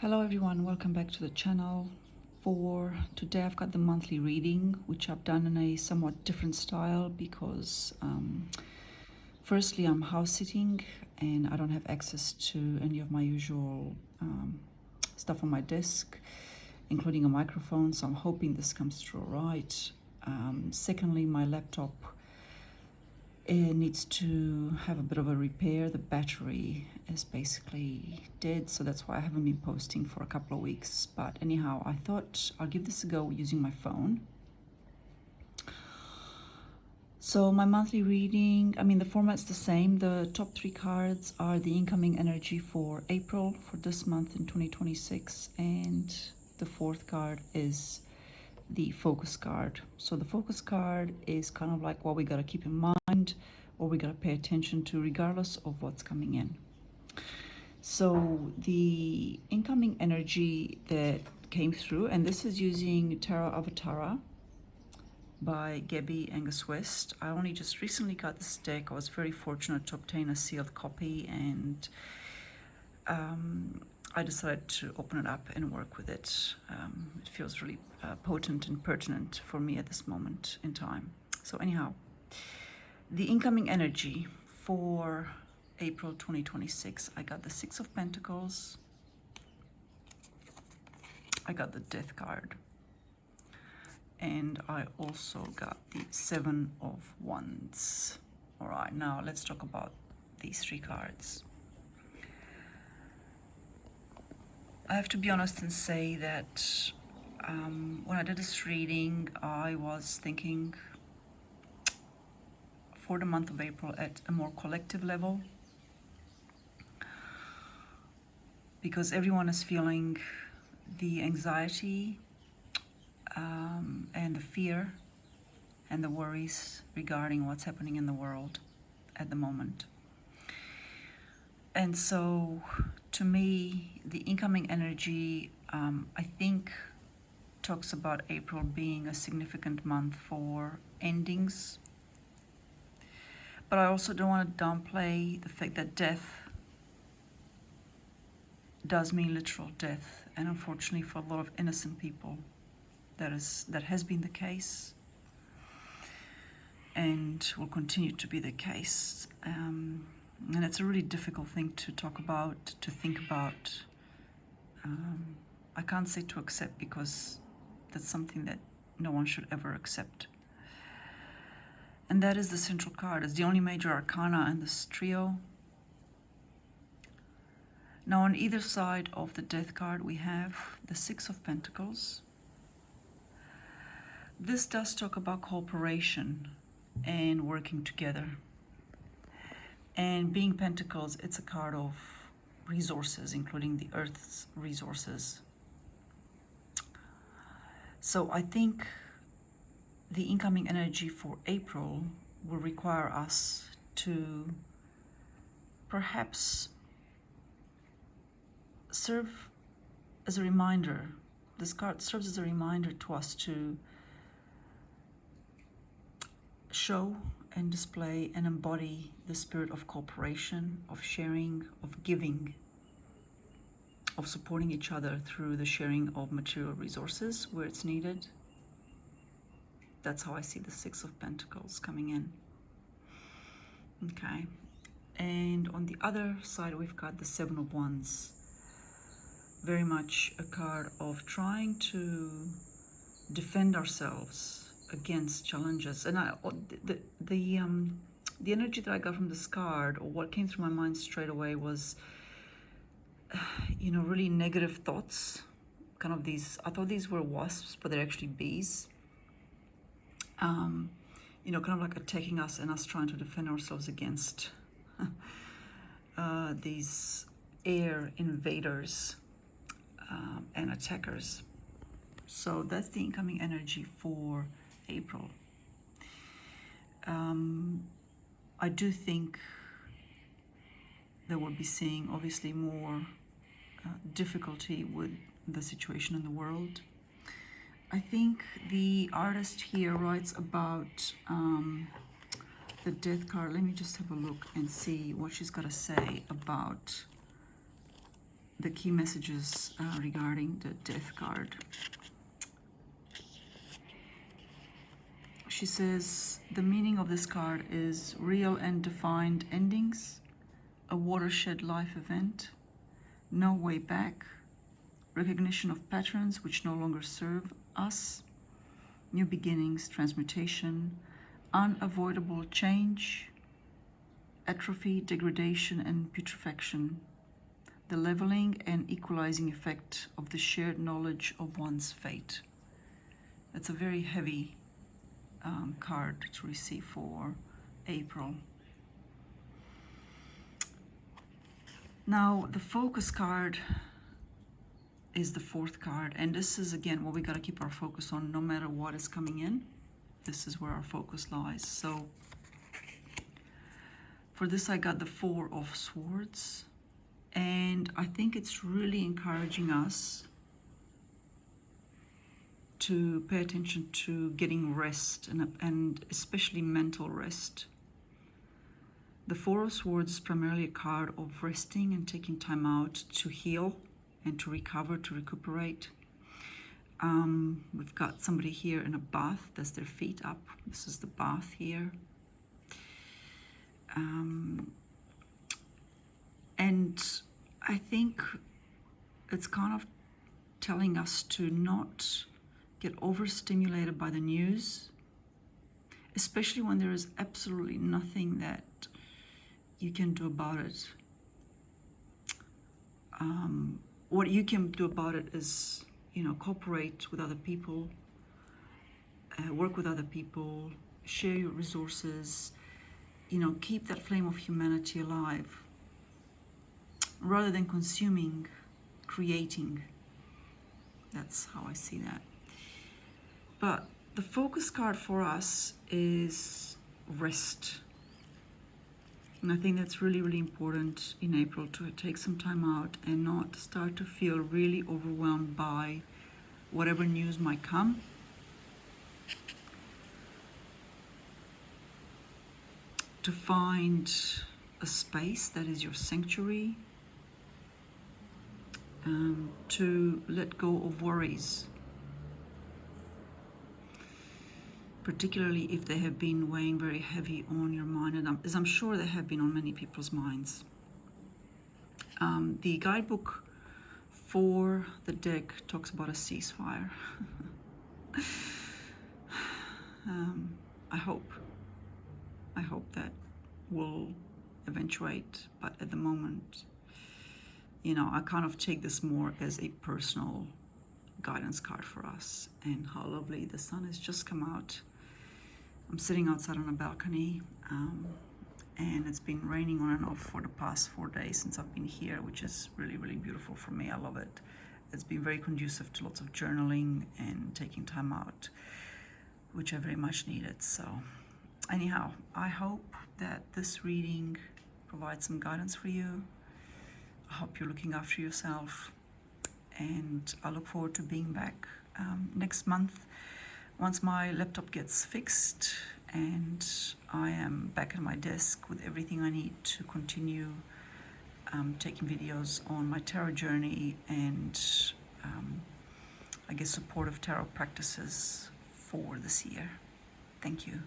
Hello everyone, welcome back to the channel. For today I've got the monthly reading, which I've done in a somewhat different style because firstly I'm house sitting and I don't have access to any of my usual stuff on my desk, including a microphone, so I'm hoping this comes through all right. Secondly, my laptop, it needs to have a bit of a repair. The battery is basically dead, so that's why I haven't been posting for a couple of weeks. But anyhow, I thought I'll give this a go using my phone. So my monthly reading, the format's the same. The top three cards are the incoming energy for April, for this month in 2026, and the fourth card is the focus card. So the focus card is kind of like what we got to keep in mind or we got to pay attention to regardless of what's coming in. So the incoming energy that came through, and this is using Tarot Avatara by Gabi Angus-West. I only just recently got this deck. I was very fortunate to obtain a sealed copy, and I decided to open it up and work with it. It feels really potent and pertinent for me at this moment in time. So anyhow, the incoming energy for April 2026, I got the Six of Pentacles, I got the Death card, and I also got the Seven of Wands. All right, now let's talk about these three cards. I have to be honest and say that when I did this reading, I was thinking for the month of April at a more collective level, because everyone is feeling the anxiety and the fear and the worries regarding what's happening in the world at the moment. And so to me, the incoming energy, I think, talks about April being a significant month for endings. But I also don't want to downplay the fact that death does mean literal death. And unfortunately for a lot of innocent people, that has been the case and will continue to be the case. And it's a really difficult thing to talk about, to think about. I can't say to accept, because that's something that no one should ever accept. And that is the central card. It's the only major arcana in this trio. Now on either side of the Death card we have the Six of Pentacles. This does talk about cooperation and working together. And being Pentacles, it's a card of resources, including the Earth's resources. So I think the incoming energy for April will require us to perhaps serve as a reminder. This card serves as a reminder to us to show and display and embody the spirit of cooperation, of sharing, of giving, of supporting each other through the sharing of material resources where it's needed. That's how I see the Six of Pentacles coming in. Okay. And on the other side, we've got the Seven of Wands. Very much a card of trying to defend ourselves against challenges. And the energy that I got from this card, or what came through my mind straight away, was really negative thoughts. Kind of these, I thought these were wasps, but they're actually bees. Kind of like attacking us and us trying to defend ourselves against these air invaders and attackers. So that's the incoming energy for April. I do think that we'll be seeing obviously more difficulty with the situation in the world. I think the artist here writes about the Death card. Let me just have a look and see what she's got to say about the key messages regarding the Death card. She says the meaning of this card is real and defined endings, a watershed life event, no way back, recognition of patterns which no longer serve us, new beginnings, transmutation, unavoidable change, atrophy, degradation, and putrefaction, the leveling and equalizing effect of the shared knowledge of one's fate. It's a very heavy card to receive for April. Now, the focus card is the 4th card, and this is again what we got to keep our focus on no matter what is coming in. This is where our focus lies. So for this I got the 4 of Swords, and I think it's really encouraging us to pay attention to getting rest, and especially mental rest. The 4 of Swords is primarily a card of resting and taking time out to heal and to recover, to recuperate. We've got somebody here in a bath. That's their feet up. This is the bath here. And I think it's kind of telling us to not get overstimulated by the news, especially when there is absolutely nothing that you can do about it. What you can do about it is, cooperate with other people, work with other people, share your resources, keep that flame of humanity alive, rather than consuming, creating. That's how I see that. But the focus card for us is rest. And I think that's really, really important in April, to take some time out and not start to feel really overwhelmed by whatever news might come. To find a space that is your sanctuary. To let go of worries, particularly if they have been weighing very heavy on your mind, and as I'm sure they have been on many people's minds. The guidebook for the deck talks about a ceasefire. I hope that will eventuate, but at the moment, I kind of take this more as a personal guidance card for us. And how lovely, the sun has just come out. I'm sitting outside on a balcony, and it's been raining on and off for the past 4 days since I've been here, which is really, really beautiful for me. I love it. It's been very conducive to lots of journaling and taking time out, which I very much needed. So anyhow, I hope that this reading provides some guidance for you. I hope you're looking after yourself, and I look forward to being back next month once my laptop gets fixed and I am back at my desk with everything I need to continue taking videos on my tarot journey and I guess supportive tarot practices for this year. Thank you.